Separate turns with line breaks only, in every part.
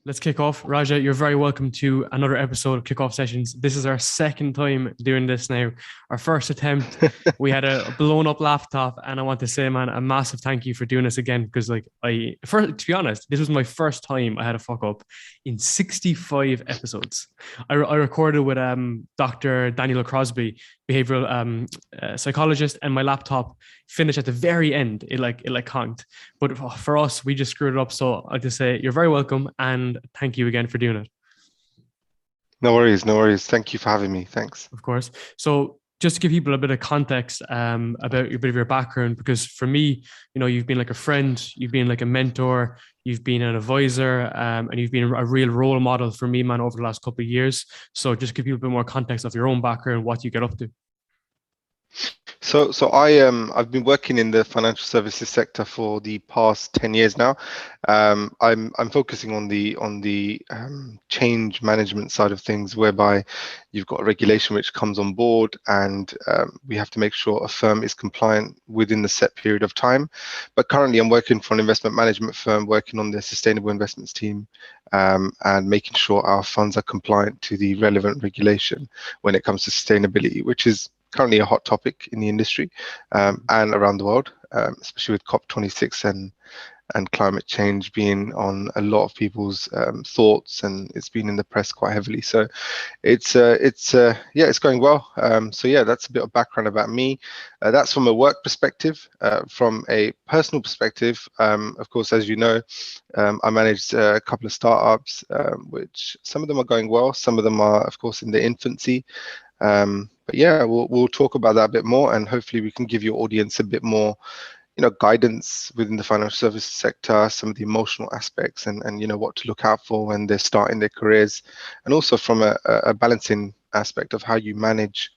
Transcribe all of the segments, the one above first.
Let's kick off. Raja, you're very welcome to another episode of Kickoff Sessions. This is our second time doing this now. Our first attempt, we had a blown up laptop, and I want to say, man, a massive thank you for doing this again. Because, first, to be honest, this was my first time I had a fuck up in 65 episodes. I recorded with Dr. Daniel Crosby, behavioral psychologist, and my laptop finished at the very end. It conked. But for us, we just screwed it up. So I just say you're very welcome, and thank you again for doing it.
No worries, no worries. Thank you for having me. Thanks.
Of course. So just to give people a bit of context about a bit of your background, because for me, you've been like a friend, you've been like a mentor, you've been an advisor, and you've been a real role model for me, man, over the last couple of years. So just give people a bit more context of your own background, what you get up to.
I've been working in the financial services sector for the past 10 years now. I'm focusing on the change management side of things, whereby you've got a regulation which comes on board, and we have to make sure a firm is compliant within the set period of time. But currently, I'm working for an investment management firm, working on their sustainable investments team, and making sure our funds are compliant to the relevant regulation when it comes to sustainability, which is currently a hot topic in the industry and around the world, especially with COP26 and climate change being on a lot of people's thoughts, and it's been in the press quite heavily. So it's going well. That's a bit of background about me. That's from a work perspective. From a personal perspective, of course, as you know, I managed a couple of startups, which some of them are going well, some of them are, of course, in their infancy. But yeah, we'll talk about that a bit more, and hopefully we can give your audience a bit more, guidance within the financial services sector, some of the emotional aspects, and what to look out for when they're starting their careers, and also from a balancing aspect of how you manage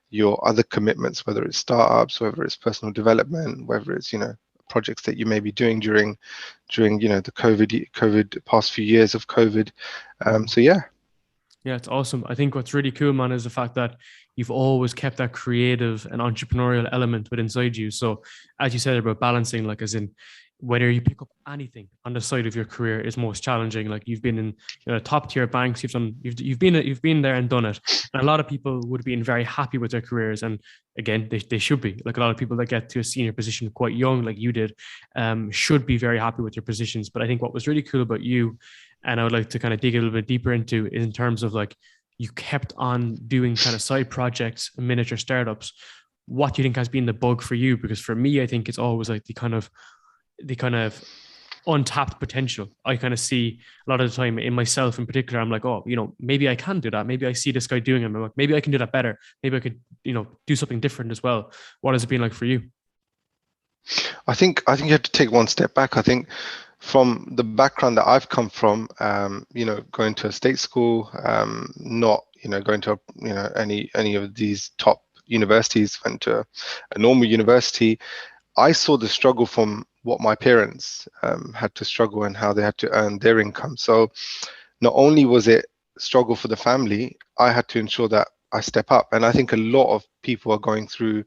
your other commitments, whether it's startups, whether it's personal development, whether it's projects that you may be doing during the COVID past few years of COVID. Yeah.
Yeah, it's awesome. I think what's really cool, man, is the fact that you've always kept that creative and entrepreneurial element within inside you. So, as you said about balancing, like as in whether you pick up anything on the side of your career is most challenging. Like you've been in top tier banks, you've been there and done it. And a lot of people would have been very happy with their careers, and again, they should be. Like a lot of people that get to a senior position quite young, like you did, should be very happy with your positions. But I think what was really cool about you, and I would like to kind of dig a little bit deeper into, is in terms of like you kept on doing kind of side projects and miniature startups. What do you think has been the bug for you? Because for me, I think it's always like the kind of untapped potential. I kind of see a lot of the time in myself in particular. I'm like, oh, maybe I can do that. Maybe I see this guy doing it. I'm like, maybe I can do that better. Maybe I could, do something different as well. What has it been like for you?
I think you have to take one step back. I think from the background that I've come from, going to a state school, not going to any of these top universities, went to a normal university. I saw the struggle from what my parents had to struggle and how they had to earn their income. So not only was it struggle for the family, I had to ensure that I step up. And I think a lot of people are going through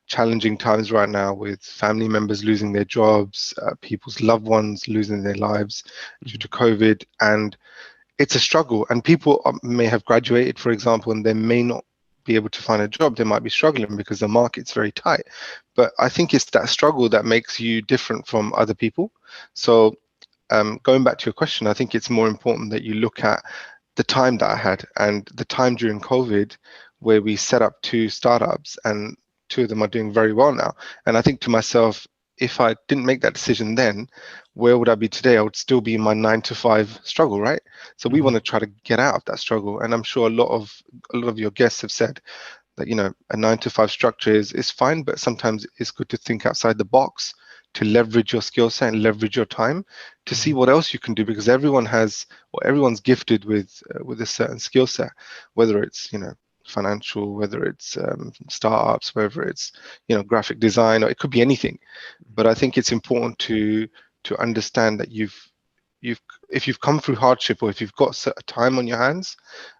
challenging times right now, with family members losing their jobs, people's loved ones losing their lives due to COVID. And it's a struggle. And people may have graduated, for example, and they may not be able to find a job. They might be struggling because the market's very tight. But I think it's that struggle that makes you different from other people. So going back to your question, I think it's more important that you look at the time that I had, and the time during COVID where we set up two startups, and two of them are doing very well now. And I think to myself, if I didn't make that decision then, where would I be today? I would still be in my 9 to 5 struggle, right? So we want to try to get out of that struggle. And I'm sure a lot of your guests have said that, a 9 to 5 structure is fine, but sometimes it's good to think outside the box, to leverage your skill set and leverage your time to see what else you can do, because everyone's gifted with a certain skill set, whether it's financial, whether it's startups, whether it's graphic design, or it could be anything. But I think it's important to understand that if you've come through hardship, or if you've got a time on your hands,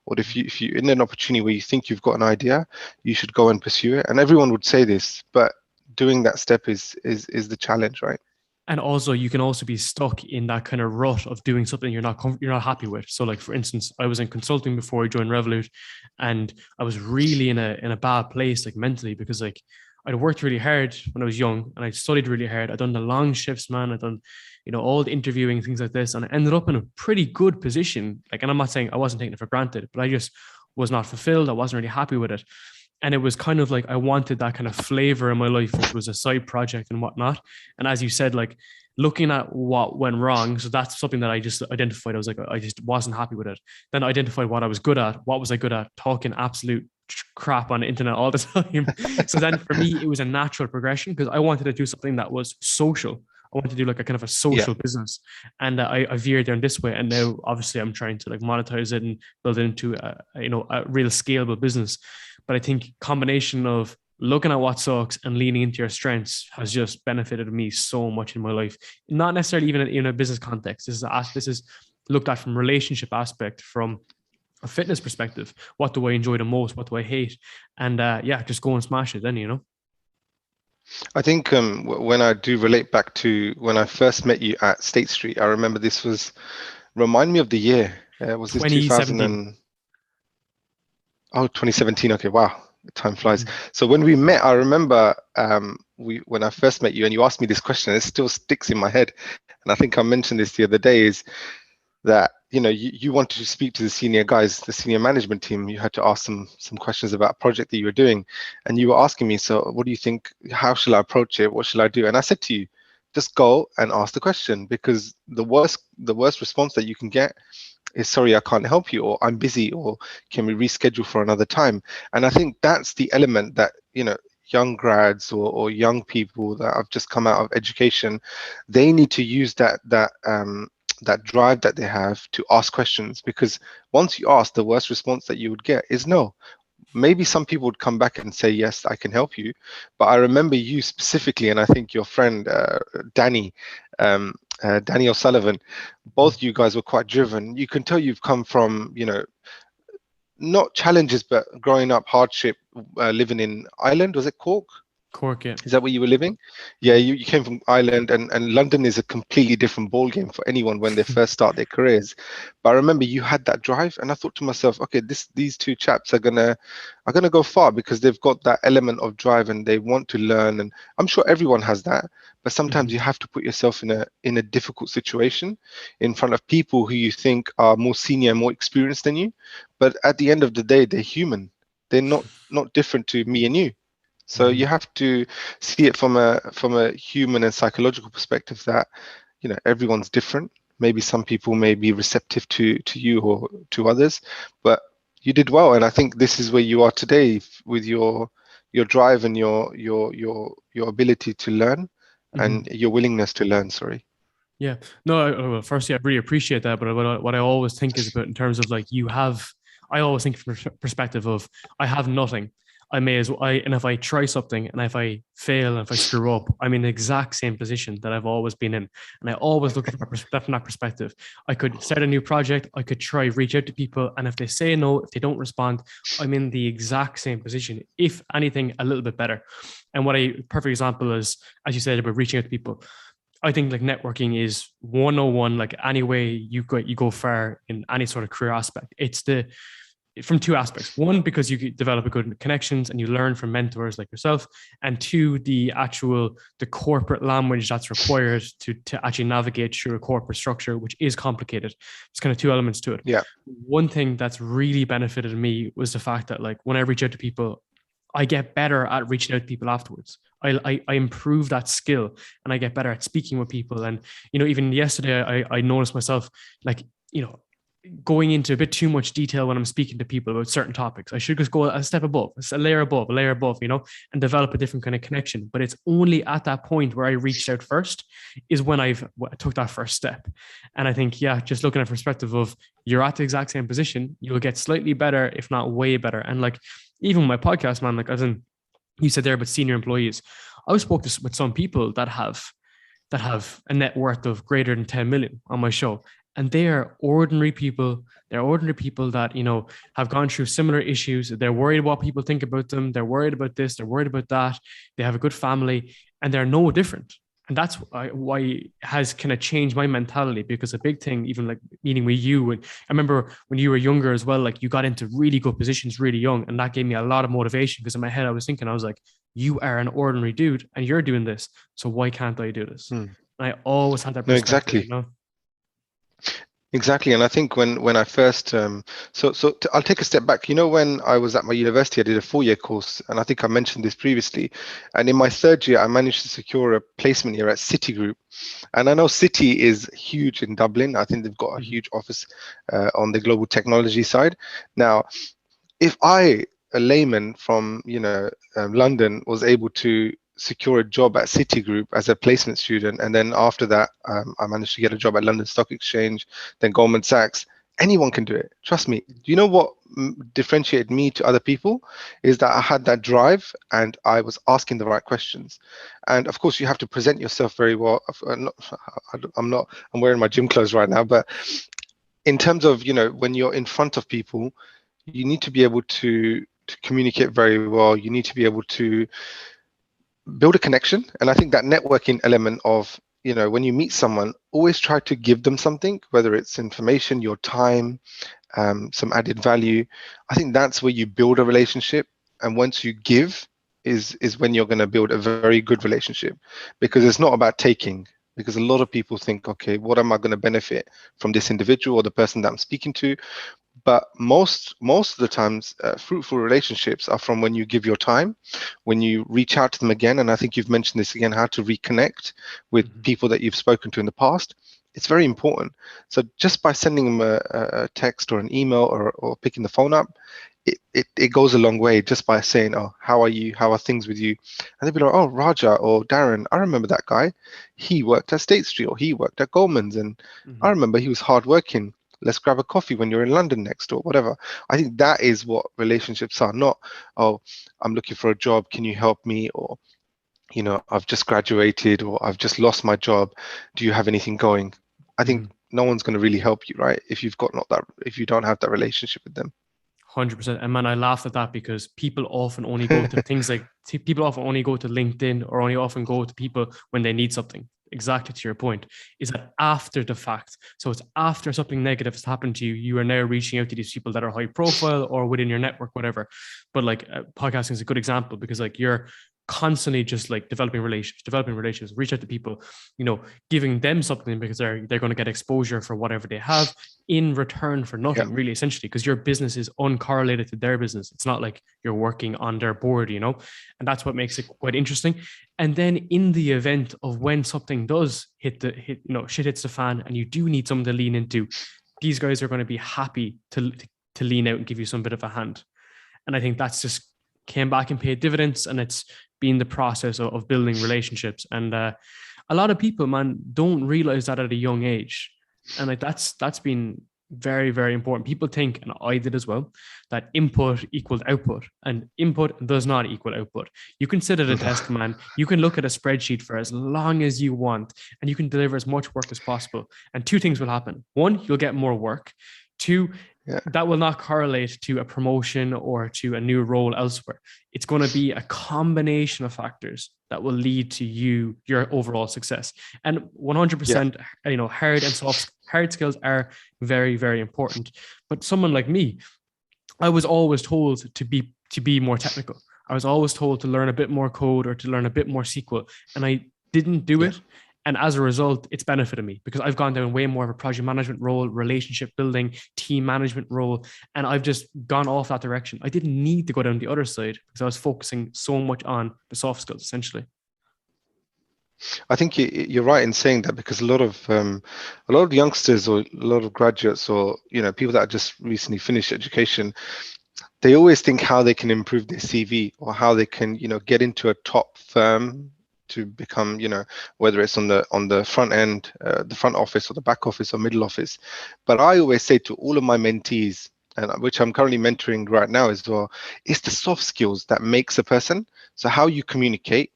or if you're in an opportunity where you think you've got an idea, you should go and pursue it. And everyone would say this, but doing that step is the challenge, right?
And also, you can also be stuck in that kind of rut of doing something you're not happy with. So, like for instance, I was in consulting before I joined Revolut, and I was really in a bad place, like mentally, because like I'd worked really hard when I was young, and I studied really hard. I'd done the long shifts, man. I'd done, all the interviewing, things like this, and I ended up in a pretty good position. Like, and I'm not saying I wasn't taking it for granted, but I just was not fulfilled. I wasn't really happy with it. And it was kind of like I wanted that kind of flavor in my life, which was a side project and whatnot. And as you said, like looking at what went wrong, so that's something that I just identified. I was like, I just wasn't happy with it. Then I identified what I was good at. What was I good at? Talking absolute crap on the internet all the time. So then for me, it was a natural progression because I wanted to do something that was social. I wanted to do like a kind of a social business, and I veered down this way. And now, obviously, I'm trying to like monetize it and build it into a real scalable business. But I think combination of looking at what sucks and leaning into your strengths has just benefited me so much in my life. Not necessarily even in a business context. This is looked at from relationship aspect, from a fitness perspective. What do I enjoy the most? What do I hate? And just go and smash it then.
I think when I do relate back to when I first met you at State Street, I remember remind me of the year. Was this
2017?
2017. Okay, wow, time flies.
Mm-hmm.
So when we met, I remember when I first met you and you asked me this question, it still sticks in my head. And I think I mentioned this the other day, is that you wanted to speak to the senior guys, the senior management team. You had to ask them some questions about a project that you were doing, and you were asking me, so what do you think, how shall I approach it, what shall I do? And I said to you, just go and ask the question, because the worst response that you can get is, sorry, I can't help you, or I'm busy, or can we reschedule for another time? And I think that's the element that young grads or young people that have just come out of education, they need to use that drive that they have to ask questions, because once you ask, the worst response that you would get is no. Maybe some people would come back and say, yes, I can help you. But I remember you specifically, and I think your friend Danny O'Sullivan, both you guys were quite driven. You can tell you've come from, not challenges, but growing up hardship, living in Ireland. Was it Cork?
Cork, yeah.
Is that where you were living? Yeah, you came from Ireland, and London is a completely different ball game for anyone when they first start their careers. But I remember you had that drive, and I thought to myself, okay, these two chaps are gonna go far, because they've got that element of drive and they want to learn. And I'm sure everyone has that, but sometimes you have to put yourself in a difficult situation in front of people who you think are more senior and more experienced than you. But at the end of the day, they're human. They're not different to me and you. So you have to see it from a human and psychological perspective, that everyone's different. Maybe some people may be receptive to you or to others, but you did well. And I think this is where you are today, with your drive and your ability to learn and your willingness to learn. Sorry.
Yeah. No, well, firstly, I really appreciate that. But what I always think is about, in terms of like, I always think from a perspective of, I have nothing. I may as well, and if I try something and if I fail and if I screw up, I'm in the exact same position that I've always been in. And I always look at that from that perspective. I could start a new project. I could reach out to people. And if they say no, if they don't respond, I'm in the exact same position, if anything, a little bit better. And perfect example is, as you said, about reaching out to people. I think like networking is 101, like any way you go far in any sort of career aspect. It's from two aspects. One, because you develop a good connections and you learn from mentors like yourself. And two, the corporate language that's required to actually navigate through a corporate structure, which is complicated. It's kind of two elements to it.
Yeah.
One thing that's really benefited me was the fact that, like, when I reach out to people, I get better at reaching out to people afterwards. I improve that skill, and I get better at speaking with people. And, even yesterday, I noticed myself, like, going into a bit too much detail when I'm speaking to people about certain topics. I should just go a step above, a layer above, and develop a different kind of connection. But it's only at that point where I reached out first is when I took that first step. And I think, just looking at perspective of, you're at the exact same position, you'll get slightly better, if not way better. And like, even my podcast, man, like, as in you said there about senior employees, I spoke with some people that have a net worth of greater than 10 million on my show. And they are ordinary people. They're ordinary people that, have gone through similar issues. They're worried what people think about them. They're worried about this. They're worried about that. They have a good family, and they're no different. And that's why it has kind of changed my mentality, because a big thing, even like meeting with you, and I remember when you were younger as well, like you got into really good positions really young, and that gave me a lot of motivation, because in my head I was thinking, I was like, you are an ordinary dude and you're doing this, so why can't I do this?
Mm.
And I always had that
No,
perspective,
exactly.
you know.
Exactly, and I think when I first I'll take a step back. You know, when I was at my university, I did a 4-year course, and I think I mentioned this previously. And in my 3rd year, I managed to secure a placement year at Citigroup. And I know Citi is huge in Dublin. I think they've got a
Mhm.
huge office on the global technology side. Now, if I, a layman from London, was able to secure a job at Citigroup as a placement student, and then after that, I managed to get a job at London Stock Exchange, then Goldman Sachs. Anyone can do it. Trust me. Do you know what differentiated me to other people? Is that I had that drive and I was asking the right questions. And of course, you have to present yourself very well. I'm wearing my gym clothes right now, but in terms of, when you're in front of people, you need to be able to communicate very well. You need to be able to build a connection. And I think that networking element of, when you meet someone, always try to give them something, whether it's information, your time, some added value. I think that's where you build a relationship. And once you give is when you're going to build a very good relationship, because it's not about taking. Because a lot of people think, okay, what am I going to benefit from this individual or the person that I'm speaking to? But most of the times, fruitful relationships are from when you give your time, when you reach out to them again. And I think you've mentioned this again, how to reconnect with
Mhm.
people that you've spoken to in the past. It's very important. So just by sending them a text or an email, or picking the phone up, it goes a long way, just by saying, oh, how are you? How are things with you? And they'll be like, oh, Raja or Darren, I remember that guy. He worked at State Street, or he worked at Goldman's, and I
Mhm.
remember he was hardworking. Let's grab a coffee when you're in London next, or whatever. I think that is what relationships are, not, oh, I'm looking for a job, can you help me? Or, I've just graduated, or I've just lost my job. Do you have anything going? I think
Mhm.
no one's going to really help you, right? If you don't have that relationship with them.
100%. And man, I laughed at that, because people often only go to things like, people often only go to LinkedIn, or only often go to people when they need something. Exactly to your point, is that after the fact. So it's after something negative has happened to you, you are now reaching out to these people that are high profile or within your network, whatever. But like podcasting is a good example, because like you're constantly just like developing relationships, reach out to people, giving them something, because they're going to get exposure for whatever they have in return for
Yeah,
nothing, really, essentially, because your business is uncorrelated to their business. It's not like you're working on their board, and that's what makes it quite interesting. And then in the event of when something does shit hits the fan, and you do need someone to lean into, these guys are going to be happy to lean out and give you some bit of a hand. And I think that's just came back and paid dividends, and it's been the process of building relationships. And a lot of people, man, don't realize that at a young age. And like that's been very, very important. People think, and I did as well, that input equals output, and input does not equal output. You can sit at a desk, man. You can look at a spreadsheet for as long as you want, and you can deliver as much work as possible. And two things will happen. One, you'll get more work. Two,
yeah,
that will not correlate to a promotion or to a new role elsewhere. It's going to be a combination of factors that will lead to your overall success. And
yeah,
100%, hard skills are very, very important. But someone like me, I was always told to be more technical. I was always told to learn a bit more code or to learn a bit more SQL, and I didn't do
yeah.
it. And as a result, it's benefited me, because I've gone down way more of a project management role, relationship building, team management role, and I've just gone off that direction. I didn't need to go down the other side, because I was focusing so much on the soft skills, essentially.
I think you're right in saying that, because a lot of youngsters, or a lot of graduates, or people that just recently finished education, they always think how they can improve their CV, or how they can get into a top firm to become, whether it's on the front end, the front office, or the back office, or middle office. But I always say to all of my mentees, and which I'm currently mentoring right now as well, it's the soft skills that makes a person. So how you communicate,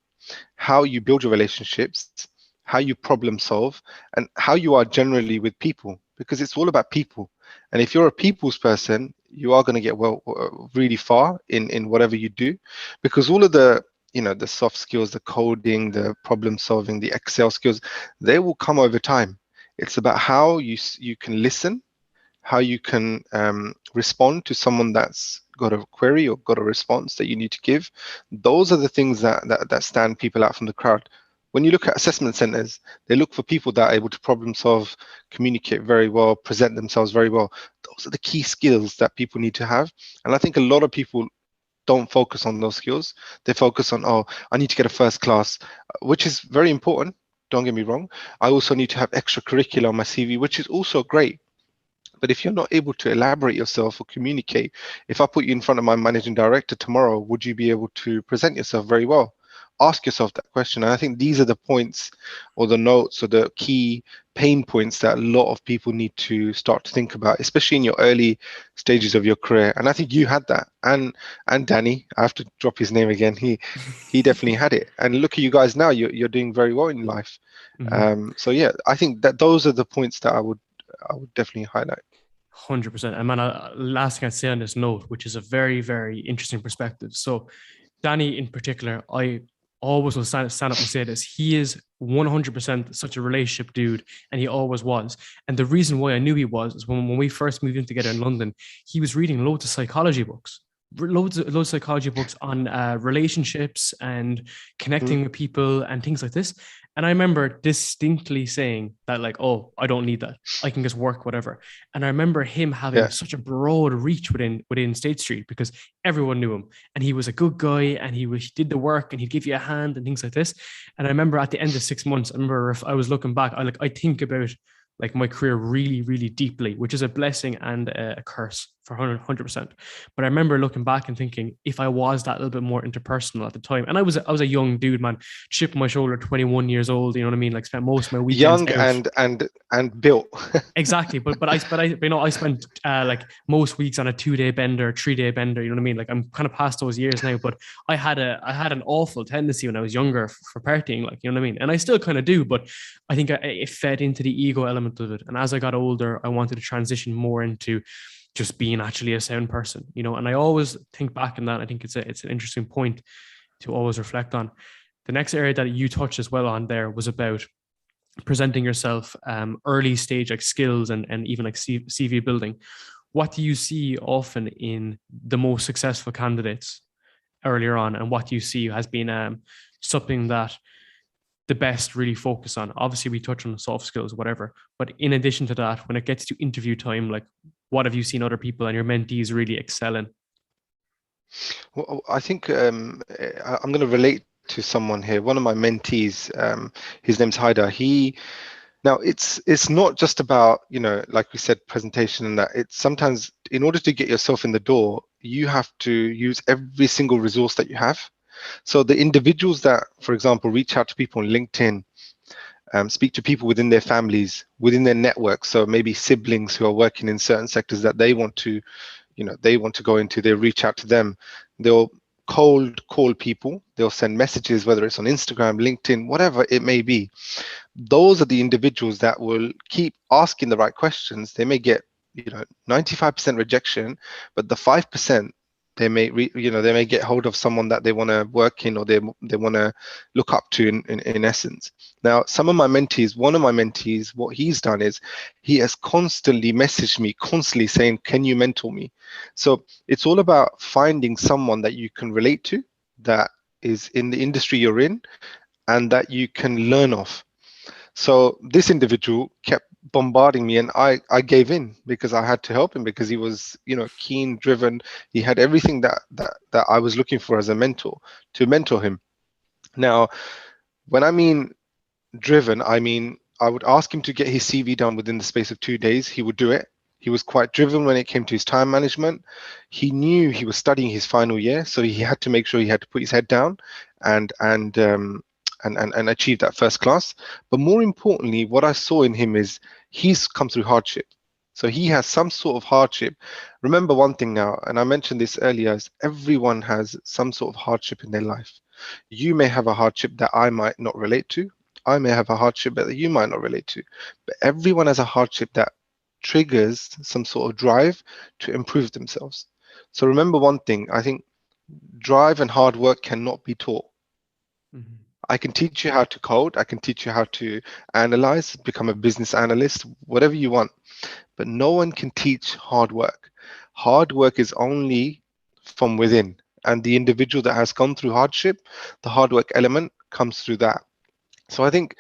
how you build your relationships, how you problem solve, and how you are generally with people, because it's all about people. And if you're a people's person, you are going to get really far in whatever you do, because all of the the soft skills, the coding, the problem solving, the Excel skills, they will come over time. It's about how you can listen, how you can respond to someone that's got a query or got a response that you need to give. Those are the things that stand people out from the crowd. When you look at assessment centers, they look for people that are able to problem solve, communicate very well, present themselves very well. Those are the key skills that people need to have. And I think a lot of people don't focus on those skills. They focus on, oh, I need to get a first class, which is very important. Don't get me wrong. I also need to have extracurricular on my CV, which is also great. But if you're not able to elaborate yourself or communicate, if I put you in front of my managing director tomorrow, would you be able to present yourself very well? Ask yourself that question. And I think these are the points or the notes or the key pain points that a lot of people need to start to think about, especially in your early stages of your career. And I think you had that. And Danny, I have to drop his name again. He definitely had it. And look at you guys now. You're doing very well in life. So yeah, I think that those are the points that I would definitely highlight.
100%. And man, last thing I'd say on this note, which is a very, very interesting perspective. So, Danny in particular, I always will stand up and say this. He is 100% such a relationship dude, and he always was. And the reason why I knew he was is when we first moved in together in London, he was reading loads of psychology books. Loads of psychology books on relationships and connecting with people and things like this. And I remember distinctly saying that, like, oh, I don't need that. I can just work whatever. And I remember him having such a broad reach within State Street because everyone knew him, and he was a good guy, and he did the work, and he'd give you a hand and things like this. And I remember at the end of 6 months, I remember if I was looking back, I think about like my career really, really deeply, which is a blessing and a curse for 100%. But I remember looking back and thinking, if I was that little bit more interpersonal at the time, and I was a young dude, man, chip on my shoulder, 21 years old, you know what I mean? Like spent most of my weekends
young and built.
Exactly, but I spent like most weeks on a 2-day bender, 3-day bender. You know what I mean? Like I'm kind of past those years now, but I had an awful tendency when I was younger for partying, like, you know what I mean? And I still kind of do, but I think it fed into the ego element of it. And as I got older, I wanted to transition more into just being actually a sound person, you know. And I always think back in that. I think it's an interesting point to always reflect on. The next area that you touched as well on there was about presenting yourself, early stage like skills and even like CV building. What do you see often in the most successful candidates earlier on, and what do you see has been something that the best really focus on? Obviously, we touch on soft skills, whatever, but in addition to that, when it gets to interview time, like what have you seen other people and your mentees really excel in?
Well, I think I'm going to relate to someone here. One of my mentees, his name's Haida. Now it's not just about, like we said, presentation and that. It's sometimes in order to get yourself in the door, you have to use every single resource that you have. So the individuals that, for example, reach out to people on LinkedIn, speak to people within their families, within their networks. So maybe siblings who are working in certain sectors that they want to go into, they reach out to them. They'll cold call people. They'll send messages, whether it's on Instagram, LinkedIn, whatever it may be. Those are the individuals that will keep asking the right questions. They may get 95% rejection, but the 5%, they may they may get hold of someone that they want to work in, or they want to look up to in essence. Now, one of my mentees, what he's done is he has constantly messaged me, constantly saying, can you mentor me? So it's all about finding someone that you can relate to, that is in the industry you're in, and that you can learn off. So this individual kept bombarding me, and I gave in because I had to help him, because he was, keen, driven. He had everything that I was looking for as a mentor, to mentor him. Now, when I mean driven, I mean I would ask him to get his CV done within the space of 2 days. He would do it. He was quite driven when it came to his time management. He knew he was studying his final year, so he had to make sure he had to put his head down and achieve that first class. But more importantly, what I saw in him is he's come through hardship. So he has some sort of hardship. Remember one thing now, and I mentioned this earlier, is everyone has some sort of hardship in their life. You may have a hardship that I might not relate to. I may have a hardship that you might not relate to. But everyone has a hardship that triggers some sort of drive to improve themselves. So remember one thing, I think drive and hard work cannot be taught.
Mhm.
I can teach you how to code, I can teach you how to analyze, become a business analyst, whatever you want, but no one can teach hard work. Hard work is only from within, and the individual that has gone through hardship, the hard work element comes through that. So I think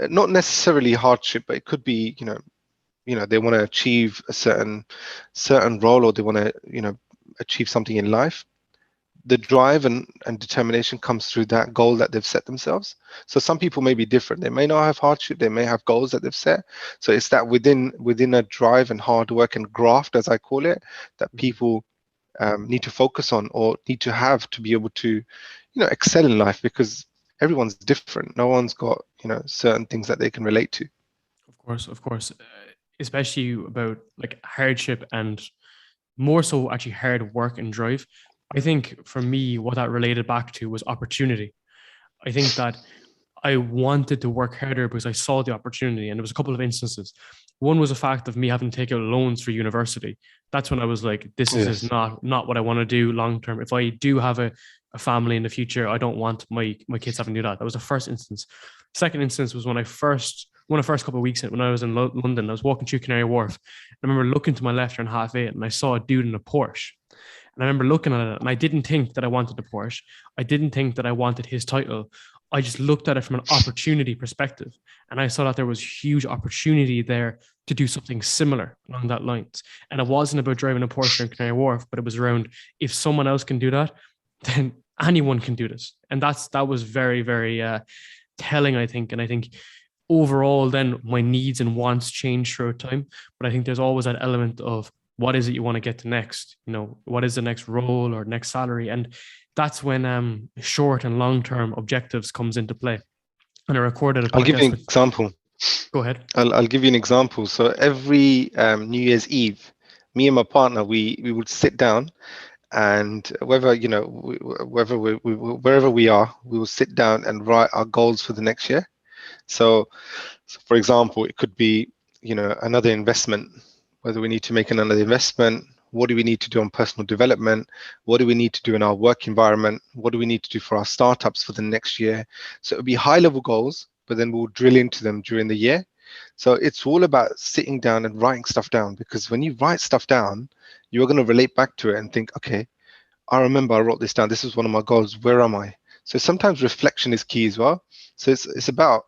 not necessarily hardship, but it could be, they want to achieve a certain role, or they want to, achieve something in life. The drive and determination comes through that goal that they've set themselves. So some people may be different. They may not have hardship, they may have goals that they've set. So it's that within a drive and hard work and graft, as I call it, that
Mhm.
people need to focus on, or need to have, to be able to, excel in life, because everyone's different. No one's got, certain things that they can relate to.
Of course, especially about like hardship and more so actually hard work and drive. I think for me, what that related back to was opportunity. I think that I wanted to work harder because I saw the opportunity, and there was a couple of instances. One was a fact of me having to take out loans for university. That's when I was like, this is just
Yes.
not what I want to do long term. If I do have a family in the future, I don't want my kids having to do that. That was the first instance. Second instance was when I first one of the first couple of weeks when I was in London. I was walking through Canary Wharf. I remember looking to my left around 8:30, and I saw a dude in a Porsche. And I remember looking at it, and I didn't think that I wanted the Porsche. I didn't think that I wanted his title. I just looked at it from an opportunity perspective, and I saw that there was huge opportunity there to do something similar along that lines. And it wasn't about driving a Porsche in Canary Wharf, but it was around, if someone else can do that, then anyone can do this. And that was very, very telling, I think. And I think overall, then my needs and wants change throughout time. But I think there's always that element of what is it you want to get to next? What is the next role or next salary? And that's when short and long term objectives comes into play. And I recorded a
I'll give you
podcast
an
with.
example.
Go ahead.
I'll give you an example. So every New Year's Eve, me and my partner, we would sit down, and whether wherever we are, we will sit down and write our goals for the next year. So for example, it could be, another investment, whether we need to make another investment, what do we need to do on personal development, what do we need to do in our work environment, what do we need to do for our startups for the next year. So it'll be high level goals, but then we'll drill into them during the year. So it's all about sitting down and writing stuff down, because when you write stuff down, you're going to relate back to it and think, okay, I remember I wrote this down. This is one of my goals. Where am I? So sometimes reflection is key as well. So it's about,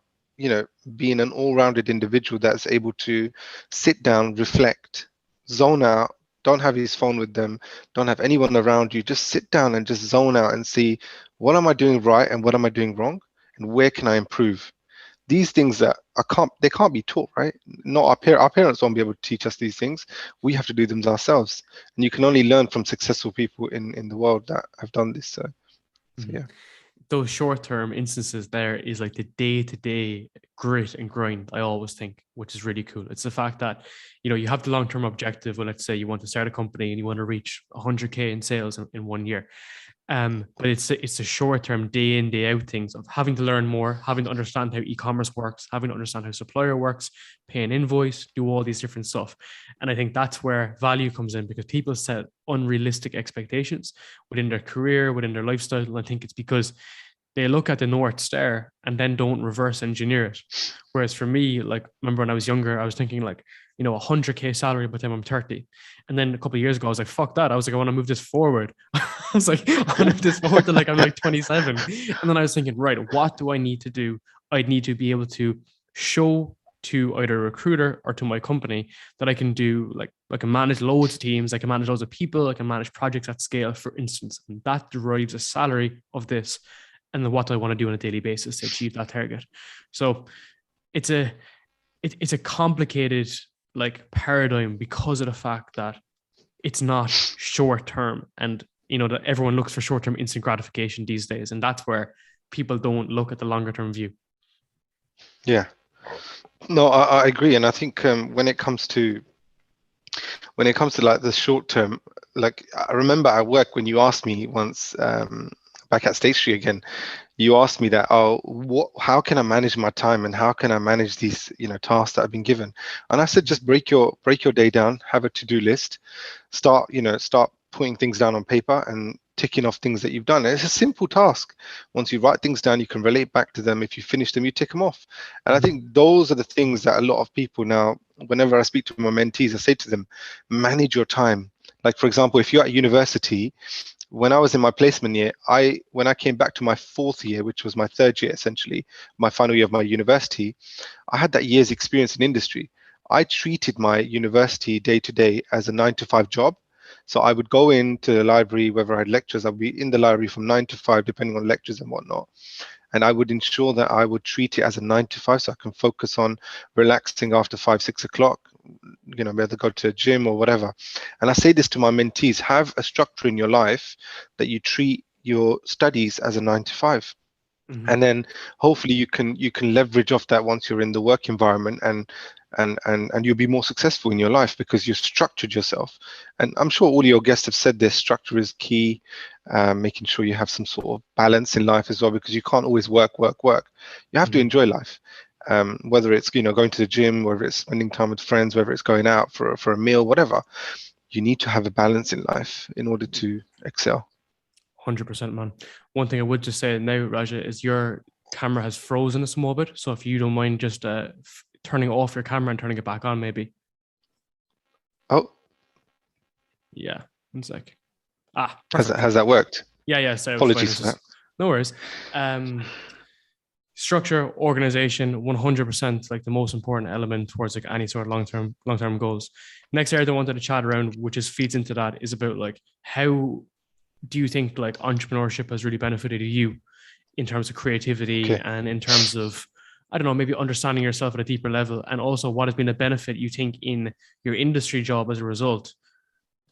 being an all-rounded individual that's able to sit down, reflect, zone out, don't have his phone with them, don't have anyone around you. Just sit down and just zone out and see, what am I doing right and what am I doing wrong, and where can I improve? These things that they can't be taught, right? Not our parents won't be able to teach us these things. We have to do them ourselves, and you can only learn from successful people in the world that have done this. So
Mhm.
yeah.
Those short term instances there is like the day to day grit and grind, I always think, which is really cool. It's the fact that, you have the long term objective. Well, let's say you want to start a company and you want to reach 100K in sales in 1 year. But it's a short term, day in, day out things of having to learn more, having to understand how e-commerce works, having to understand how supplier works, pay an invoice, do all these different stuff. And I think that's where value comes in, because people set unrealistic expectations within their career, within their lifestyle. And I think it's because they look at the North Star and then don't reverse engineer it. Whereas for me, like, remember when I was younger, I was thinking like, 100K salary by the time I'm 30. And then a couple of years ago, I was like, fuck that. I was like, I want to move this forward. I was like, I want to move this forward to like, I'm like 27. And then I was thinking, right, what do I need to do? I'd need to be able to show to either a recruiter or to my company that I can do, like I can manage loads of teams, I can manage loads of people, I can manage projects at scale, for instance. And that derives a salary of this, and then what do I want to do on a daily basis to achieve that target. So it's a complicated like paradigm, because of the fact that it's not short term, and that everyone looks for short term instant gratification these days, and that's where people don't look at the longer term view.
Yeah. No, I agree, and I think when it comes to like the short term, like I remember at work when you asked me once, back at State Street again, you asked me that, oh, how can I manage my time and how can I manage these, tasks that I've been given? And I said, just break your day down, have a to-do list, start putting things down on paper and ticking off things that you've done. And it's a simple task. Once you write things down, you can relate back to them. If you finish them, you tick them off. And I think those are the things that a lot of people now, whenever I speak to my mentees, I say to them, manage your time. Like, for example, if you're at university, when I was in my placement year, when I came back to my fourth year, which was my third year, essentially, my final year of my university, I had that year's experience in industry. I treated my university day to day as a 9 to 5 job. So I would go into the library, whether I had lectures, I'd be in the library from 9 to 5, depending on lectures and whatnot. And I would ensure that I would treat it as a 9 to 5 so I can focus on relaxing after 5, 6 o'clock, whether go to a gym or whatever. And I say this to my mentees, have a structure in your life that you treat your studies as a 9 to 5. And then hopefully you can leverage off that once you're in the work environment, and you'll be more successful in your life because you've structured yourself. And I'm sure all your guests have said this, structure is key, making sure you have some sort of balance in life as well, because you can't always work. You have to enjoy life, whether it's going to the gym, whether it's spending time with friends, whether it's going out for a meal, whatever. You need to have a balance in life in order to excel.
100%, man. One thing I would just say now, Raja, is your camera has frozen a small bit. So if you don't mind just turning off your camera and turning it back on, maybe.
Oh.
Yeah, 1 sec.
Has that worked?
Yeah. So
apologies for that.
No worries. Structure, organization, 100% like the most important element towards like any sort of long-term goals. Next area I wanted to chat around, which is feeds into that, is about like how do you think like entrepreneurship has really benefited you in terms of creativity and in terms of, I don't know, maybe understanding yourself at a deeper level, and also what has been a benefit you think in your industry job as a result?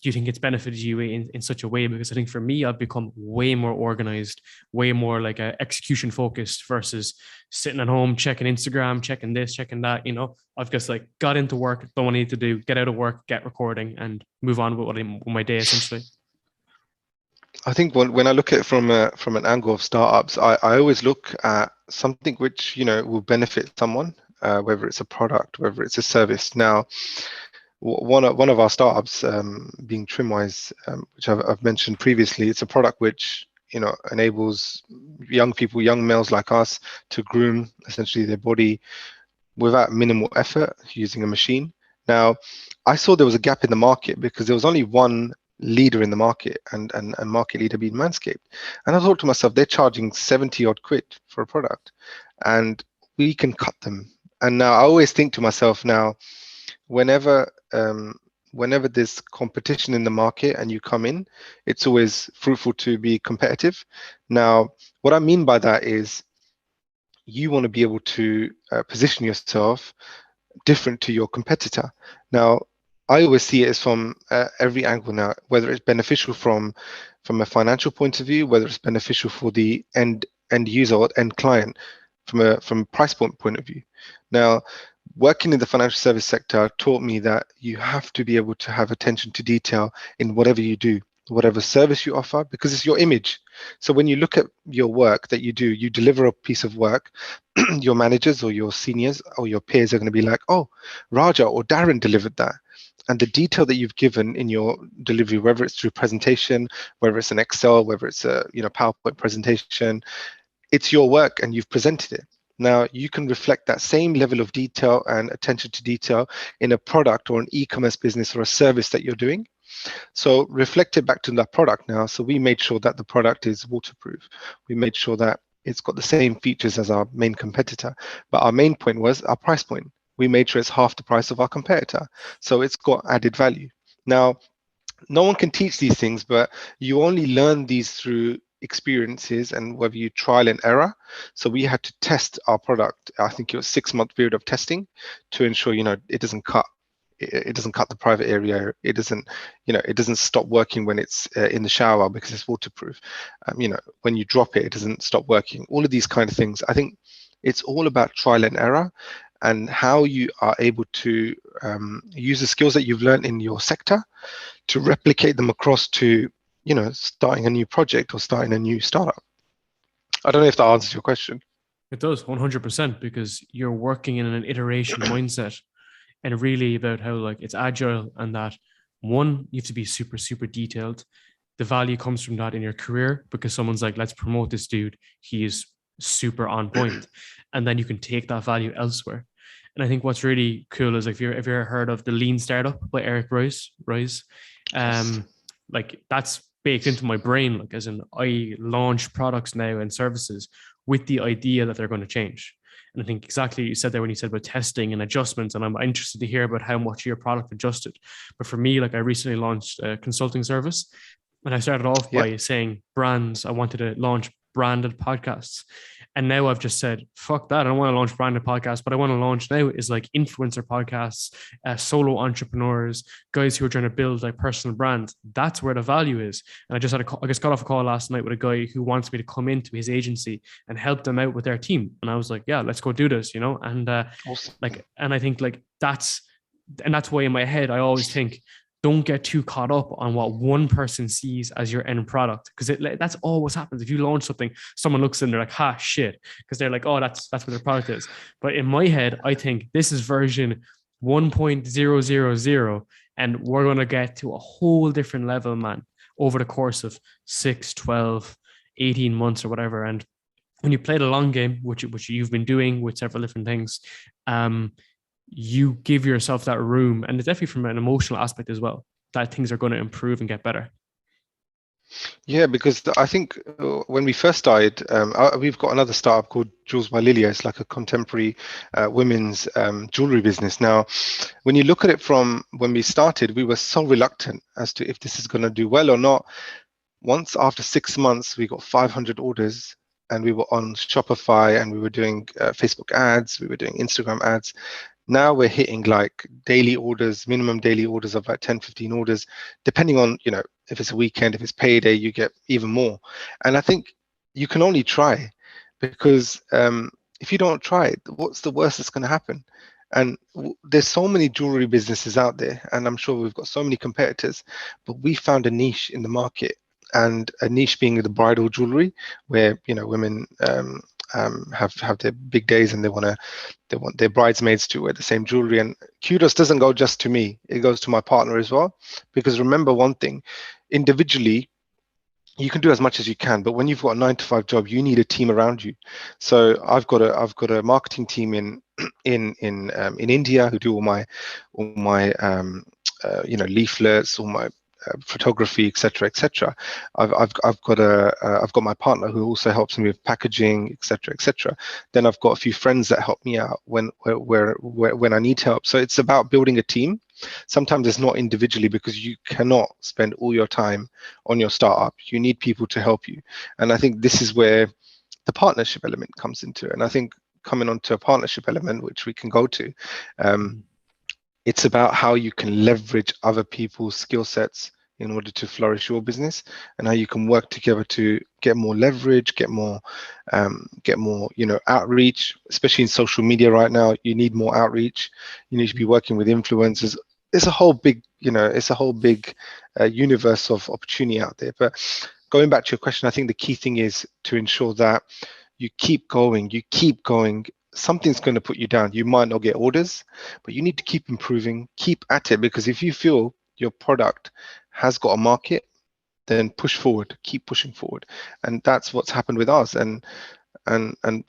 Do you think it's benefited you in such a way? Because I think for me, I've become way more organized, way more like execution focused versus sitting at home, checking Instagram, checking this, checking that. I've just like got into work, done what I need to do, get out of work, get recording, and move on with my day essentially.
I think when I look at it from an angle of startups, I always look at something which will benefit someone, whether it's a product, whether it's a service. Now, one of our startups, being Trimwise, which I've mentioned previously, it's a product which enables young people, young males like us, to groom essentially their body without minimal effort using a machine. Now, I saw there was a gap in the market because there was only one leader in the market, and market leader being Manscaped. And I thought to myself, they're charging 70 odd quid for a product, and we can cut them. And now I always think to myself, now, whenever there's competition in the market and you come in, it's always fruitful to be competitive. Now, what I mean by that is you want to be able to position yourself different to your competitor. Now, I always see it as from every angle now, whether it's beneficial from a financial point of view, whether it's beneficial for the end user or end client from a price point of view. Now, working in the financial service sector taught me that you have to be able to have attention to detail in whatever you do, whatever service you offer, because it's your image. So when you look at your work that you do, you deliver a piece of work, your managers or your seniors or your peers are going to be like, oh, Raja or Darren delivered that. And the detail that you've given in your delivery, whether it's through presentation, whether it's an Excel, whether it's a PowerPoint presentation, it's your work and you've presented it. Now, you can reflect that same level of detail and attention to detail in a product or an e-commerce business or a service that you're doing. So reflect it back to that product now. So we made sure that the product is waterproof. We made sure that it's got the same features as our main competitor. But our main point was our price point. We made sure it's half the price of our competitor. So it's got added value. Now, no one can teach these things, but you only learn these through experiences and whether you trial and error. So we had to test our product. I think it was 6-month period of testing to ensure, it doesn't cut. It doesn't cut the private area. It doesn't stop working when it's in the shower because it's waterproof. When you drop it, it doesn't stop working. All of these kind of things. I think it's all about trial and error and how you are able to use the skills that you've learned in your sector to replicate them across to, starting a new project or starting a new startup. I don't know if that answers your question.
It does, 100%, because you're working in an iteration mindset and really about how like it's agile, and that one, you have to be super, super detailed. the value comes from that in your career, because someone's like, let's promote this dude, he's super on point, and then you can take that value elsewhere. And I think what's really cool is, if you've ever heard of the Lean Startup by Eric Ries,
Yes.
like that's baked into my brain. Like, as in, I launch products now and services with the idea that they're going to change. And I think exactly what you said there when you said about testing and adjustments. And I'm interested to hear about how much your product adjusted. But for me, like, I recently launched a consulting service, and I started off
Yeah.
by saying brands. I wanted to launch branded podcasts. And now I've just said, fuck that. I don't want to launch branded podcasts. But I want to launch now is like influencer podcasts, solo entrepreneurs, guys who are trying to build like personal brands. That's where the value is. And I just got off a call last night with a guy who wants me to come into his agency and help them out with their team. And I was like, yeah, let's go do this, And
Awesome.
and I think like that's why in my head I always think, don't get too caught up on what one person sees as your end product, because that's always happens. If you launch something, someone looks and they're like, "Ha, shit," because they're like, "Oh, that's what their product is." But in my head, I think this is version 1.000, and we're gonna get to a whole different level, man, over the course of 6, 12, 18 months or whatever. And when you play the long game, which you've been doing with several different things, you give yourself that room, and it's definitely from an emotional aspect as well, that things are going to improve and get better.
Yeah, because I think when we first started, we've got another startup called Jewels by Lilia. It's like a contemporary women's jewelry business. Now, when you look at it from when we started, we were so reluctant as to if this is going to do well or not. Once after 6 months, we got 500 orders, and we were on Shopify, and we were doing Facebook ads, we were doing Instagram ads. Now we're hitting like daily orders, minimum daily orders of like 10, 15 orders, depending on, if it's a weekend, if it's payday, you get even more. And I think you can only try, because if you don't try it, what's the worst that's going to happen? And there's so many jewelry businesses out there, and I'm sure we've got so many competitors, but we found a niche in the market, and a niche being the bridal jewelry, where women have their big days, and they want their bridesmaids to wear the same jewelry. And kudos doesn't go just to me, it goes to my partner as well, because remember one thing, individually you can do as much as you can, but when you've got a 9-to-5 job, you need a team around you. So I've got a marketing team in India who do all my leaflets, all my photography, etc., etc. I've got my partner who also helps me with packaging, etc., etc. Then I've got a few friends that help me out when I need help. So it's about building a team. Sometimes it's not individually, because you cannot spend all your time on your startup. You need people to help you, and I think this is where the partnership element comes into it. And I think coming on to a partnership element, which we can go to, it's about how you can leverage other people's skill sets in order to flourish your business, and how you can work together to get more leverage, get more outreach, especially in social media right now. You need more outreach. You need to be working with influencers. It's a whole big, universe of opportunity out there. But going back to your question, I think the key thing is to ensure that you keep going. Something's going to put you down. You might not get orders, but you need to keep improving, keep at it, because if you feel your product has got a market, then push forward, keep pushing forward. And that's what's happened with us. And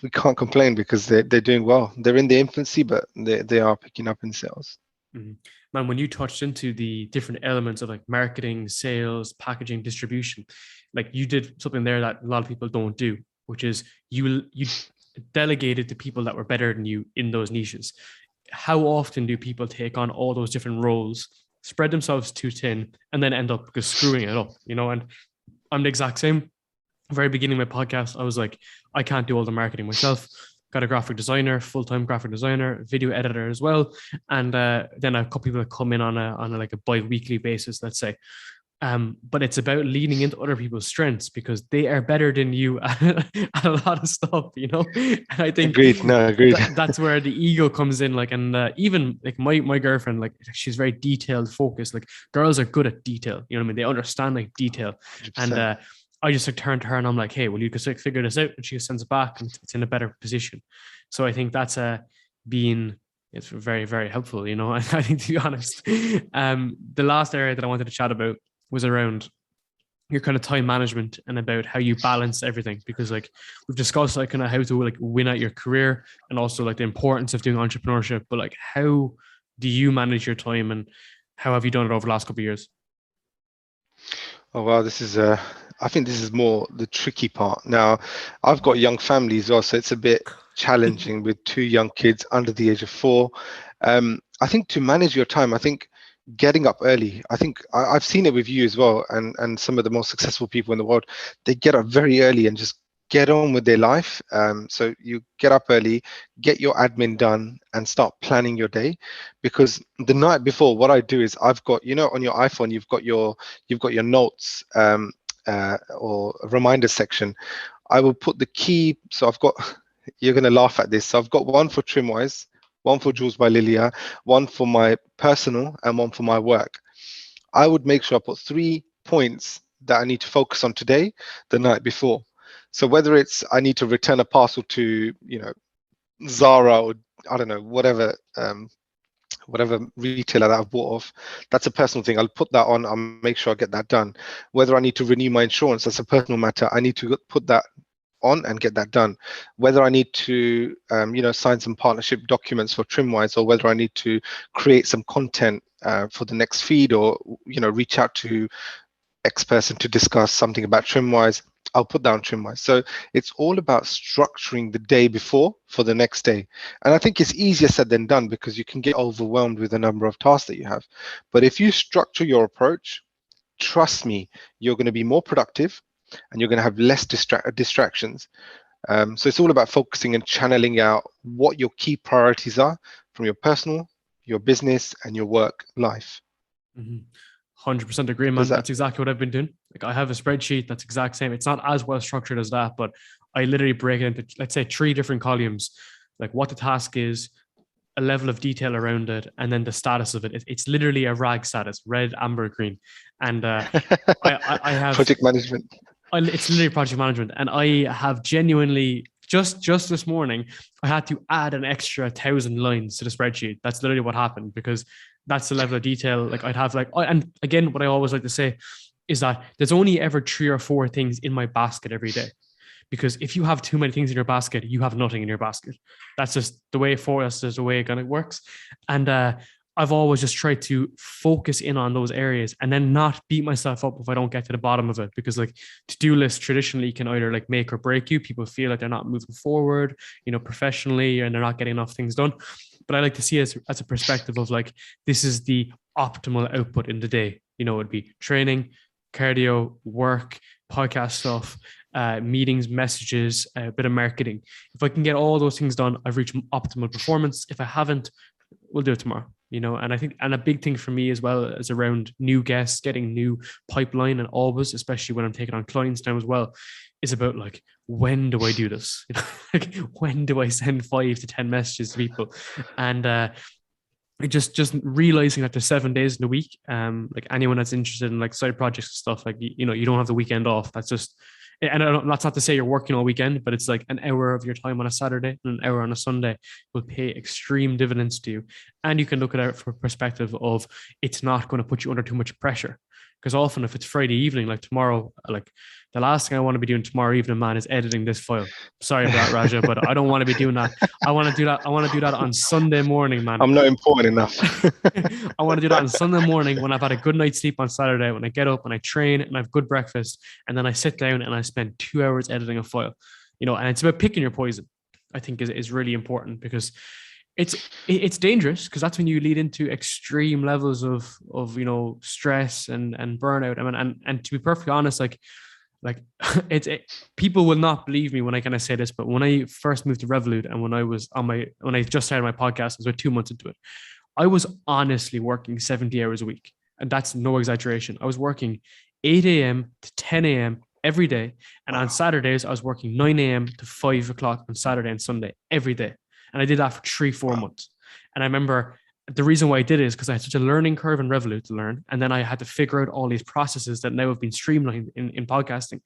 we can't complain, because they're doing well. They're in the infancy, but they are picking up in sales.
Mm-hmm. Man, when you touched into the different elements of like marketing, sales, packaging, distribution, like you did something there that a lot of people don't do, which is you delegated to people that were better than you in those niches. How often do people take on all those different roles, spread themselves too thin, and then end up just screwing it up? And I'm the exact same. Very beginning of my podcast, I was like, I can't do all the marketing myself. Got a graphic designer, full-time graphic designer, video editor as well, and then a couple people that come in on a bi-weekly basis, let's say. But it's about leaning into other people's strengths, because they are better than you at a lot of stuff, And I think
agreed.
that's where the ego comes in. Even like my girlfriend, like she's very detailed focused. Like girls are good at detail, you know what I mean? They understand like detail.
100%.
And I just turn to her and I'm like, hey, will you just figure this out? And she sends it back, and it's in a better position. So I think that's it's very, very helpful, I think, to be honest. The last area that I wanted to chat about was around your kind of time management and about how you balance everything, because like we've discussed like kind of how to like win at your career and also like the importance of doing entrepreneurship, but like how do you manage your time and how have you done it over the last couple of years?
Oh wow, this is I think this is more the tricky part. Now, I've got young family as well, so it's a bit challenging with two young kids under the age of 4. I think to manage your time, I think getting up early. I think I've seen it with you as well, and some of the most successful people in the world, they get up very early and just get on with their life. So you get up early, get your admin done, and start planning your day. Because the night before, what I do is I've got, you know, on your iPhone, you've got your notes or a reminder section. I will put the key. So I've got, you're going to laugh at this. So I've got one for Trimwise, one for Jules by Lilia, one for my personal, and one for my work. I would make sure I put 3 points that I need to focus on today, the night before. So whether it's I need to return a parcel to, you know, Zara, or I don't know, whatever retailer that I've bought off, that's a personal thing. I'll put that on. I'll make sure I get that done. Whether I need to renew my insurance, that's a personal matter. I need to put that on and get that done. Whether I need to, sign some partnership documents for Trimwise, or whether I need to create some content for the next feed, or reach out to X person to discuss something about Trimwise, I'll put down Trimwise. So it's all about structuring the day before for the next day. And I think it's easier said than done, because you can get overwhelmed with the number of tasks that you have. But if you structure your approach, trust me, you're going to be more productive and you're going to have less distractions. So it's all about focusing and channeling out what your key priorities are from your personal, your business, and your work life.
100% agree, man. That's exactly what I've been doing. Like I have a spreadsheet that's exact same. It's not as well structured as that, but I literally break it into, let's say, 3 different columns, like what the task is, a level of detail around it, and then the status of it. It's literally a RAG status: red, amber, green. And I have
project management.
It's literally project management, and I have genuinely just this morning I had to add an extra 1,000 lines to the spreadsheet. That's literally what happened, because that's the level of detail. Like I'd have and again, what I always like to say is that there's only ever 3 or 4 things in my basket every day. Because if you have too many things in your basket, you have nothing in your basket. That's just the way for us, is the way it kind of works. And I've always just tried to focus in on those areas and then not beat myself up if I don't get to the bottom of it. Because like to-do lists traditionally can either like make or break you. People feel like they're not moving forward, professionally, and they're not getting enough things done. But I like to see it as a perspective of like, this is the optimal output in the day. It'd be training, cardio, work, podcast stuff, meetings, messages, a bit of marketing. If I can get all those things done, I've reached optimal performance. If I haven't, we'll do it tomorrow. And I think, and a big thing for me as well is around new guests, getting new pipeline, and always, especially when I'm taking on clients now as well, is about like, when do I do this? Like, when do I send 5 to 10 messages to people? And just realizing that there's 7 days in a week. Like anyone that's interested in like side projects and stuff, like, you don't have the weekend off. That's just, and that's not to say you're working all weekend, but it's like an hour of your time on a Saturday and an hour on a Sunday will pay extreme dividends to you. And you can look at it from a perspective of, it's not going to put you under too much pressure. Because often if it's Friday evening, like tomorrow, like the last thing I want to be doing tomorrow evening, man, is editing this file. Sorry about that, Raja, but I don't want to be doing that. I want to do that on Sunday morning, man.
I'm not important enough.
I want to do that on Sunday morning when I've had a good night's sleep on Saturday, when I get up and I train and I have good breakfast, and then I sit down and I spend 2 hours editing a file, and it's about picking your poison, I think is really important, because it's dangerous, because that's when you lead into extreme levels of stress and burnout. I mean, and to be perfectly honest, like people will not believe me when I kind of say this, but when I first moved to Revolut, and when I just started my podcast, I was about 2 months into it, I was honestly working 70 hours a week, and that's no exaggeration. I was working 8 a.m. to 10 a.m. every day, and on Saturdays I was working 9 a.m. to 5 o'clock on Saturday and Sunday every day. And I did that for 3-4 months. And I remember the reason why I did it is because I had such a learning curve in Revolut to learn. And then I had to figure out all these processes that now have been streamlined in podcasting.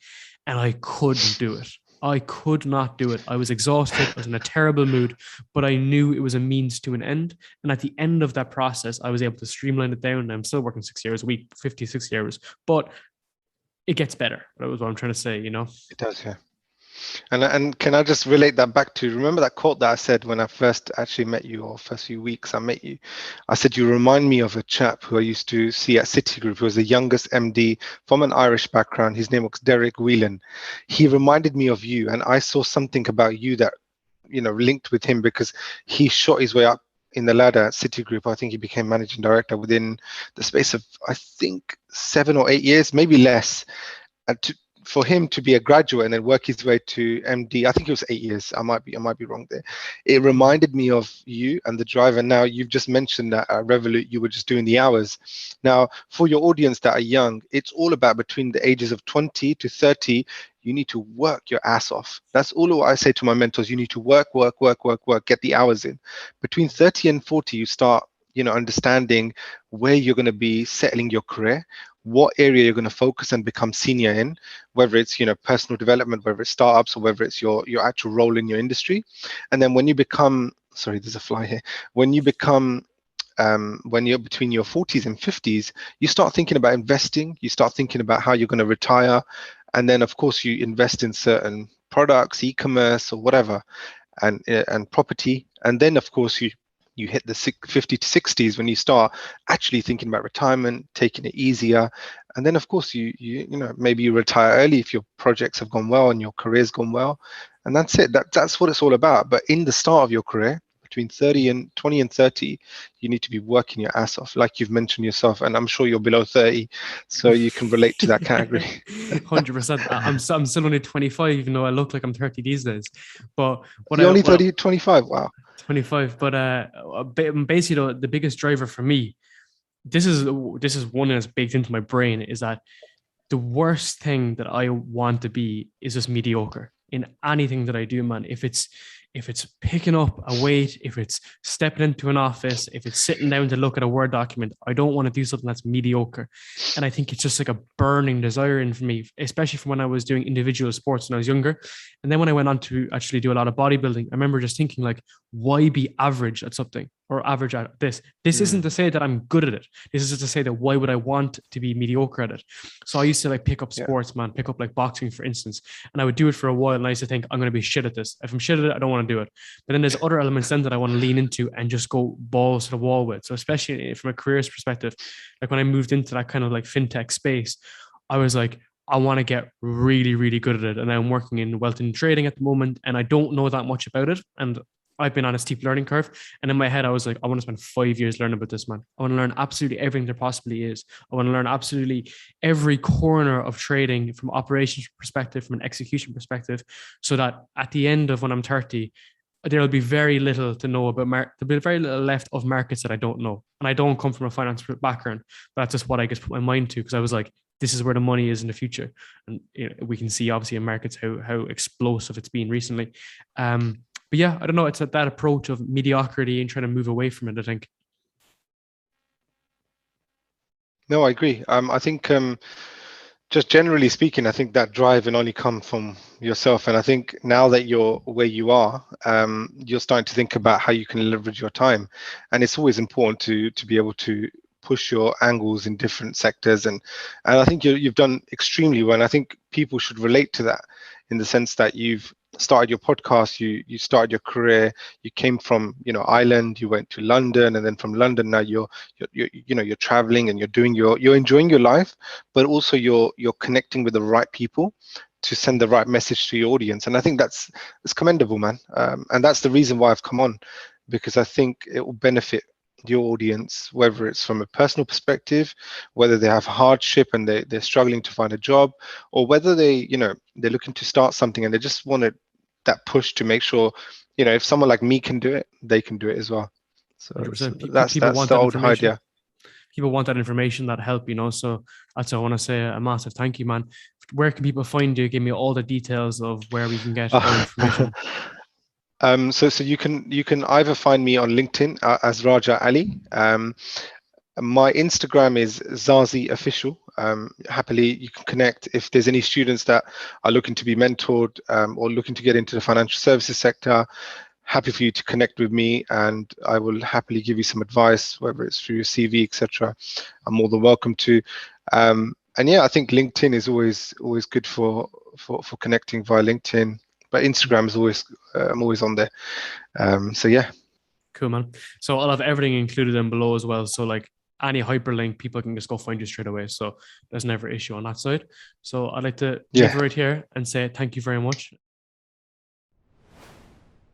And I couldn't do it. I could not do it. I was exhausted. I was in a terrible mood, but I knew it was a means to an end. And at the end of that process, I was able to streamline it down. I'm still working 60 hours a week, 50, 60 hours. But it gets better. That was what I'm trying to say,
It does, yeah. And can I just relate that back to, remember that quote that I said when I first actually met you, or first few weeks I met you? I said, you remind me of a chap who I used to see at Citigroup, who was the youngest MD from an Irish background. His name was Derek Whelan. He reminded me of you, and I saw something about you that, linked with him, because he shot his way up in the ladder at Citigroup. I think he became managing director within the space of, I think, 7 or 8 years, maybe less. And for him to be a graduate and then work his way to MD, I think it was 8 years. I might be wrong there. It reminded me of you and the drive. And now you've just mentioned that at Revolut, you were just doing the hours. Now, for your audience that are young, it's all about between the ages of 20 to 30. You need to work your ass off. That's all I say to my mentors. You need to work, get the hours in. Between 30 and 40, you start, understanding where you're going to be settling your career, what area you're going to focus and become senior in, whether it's personal development, whether it's startups, or whether it's your actual role in your industry. And then when you become, sorry, there's a fly here, when you become when you're between your 40s and 50s, you start thinking about investing, you start thinking about how you're going to retire, and then of course you invest in certain products, e-commerce or whatever, and property. And then of course you hit the 50 to 60s when you start actually thinking about retirement, taking it easier. And then of course you maybe you retire early if your projects have gone well and your career's gone well, and that's it. That's what it's all about. But in the start of your career, between 20 and 30, you need to be working your ass off, like you've mentioned yourself, and I'm sure you're below 30, so you can relate to that category.
100%. I'm still only 25, even though I look like I'm 30 these days. But
you're only 30, 25. Wow.
25. But basically, the biggest driver for me, this is one that's baked into my brain, is that the worst thing that I want to be is just mediocre in anything that I do, man. If it's picking up a weight, if it's stepping into an office, if it's sitting down to look at a Word document, I don't want to do something that's mediocre. And I think it's just like a burning desire in for me, especially from when I was doing individual sports when I was younger. And then when I went on to actually do a lot of bodybuilding, I remember just thinking, like, why be average at something or average at this? This isn't to say that I'm good at it. This is just to say that why would I want to be mediocre at it? So I used to pick up sports, man, pick up boxing, for instance, and I would do it for a while. And I used to think, I'm going to be shit at this. If I'm shit at it, I don't want to do it. But then there's other elements then that I want to lean into and just go balls to the wall with. So especially from a careers perspective, like when I moved into that kind of fintech space, I was like, I want to get really, really good at it. And I'm working in wealth and trading at the moment, and I don't know that much about it. And I've been on a steep learning curve. And in my head, I was like, I want to spend 5 years learning about this, man. I want to learn absolutely everything there possibly is. I want to learn absolutely every corner of trading from operations perspective, from an execution perspective, so that at the end of when I'm 30, there'll be very little to know about there'll be very little left of markets that I don't know. And I don't come from a finance background, but that's just what I just put my mind to, because I was like, this is where the money is in the future. And we can see obviously in markets how explosive it's been recently. But yeah, I don't know. It's that approach of mediocrity and trying to move away from it, I think.
No, I agree. I think just generally speaking, I think that drive can only come from yourself. And I think now that you're where you are, you're starting to think about how you can leverage your time. And it's always important to be able to push your angles in different sectors. And I think you've done extremely well. And I think people should relate to that, in the sense that you've started your podcast, you started your career, you came from Ireland, you went to London, and then from London now you're traveling and you're enjoying your life, but also you're connecting with the right people to send the right message to your audience. And I think it's commendable, man. And that's the reason why I've come on, because I think it will benefit your audience, whether it's from a personal perspective, whether they have hardship and they're struggling to find a job, or whether they're looking to start something and they just want that push to make sure, if someone like me can do it, they can do it as well. So that's the old idea.
People want that information, that help, so that's why I want to say a massive thank you, man. Where can people find you? Give me all the details of where we can get all information.
So you can either find me on LinkedIn as Raja Ali. My Instagram is Zazi Official. Happily, you can connect if there's any students that are looking to be mentored or looking to get into the financial services sector. Happy for you to connect with me, and I will happily give you some advice, whether it's through your CV, etc. I'm more than welcome to. And yeah, I think LinkedIn is always good for connecting via LinkedIn, but Instagram is always I'm always on there. So yeah.
Cool, man. So I'll have everything included in below as well. So like any hyperlink, people can just go find you straight away. So there's never issue on that side. So I'd like to leave it right here and say thank you very much.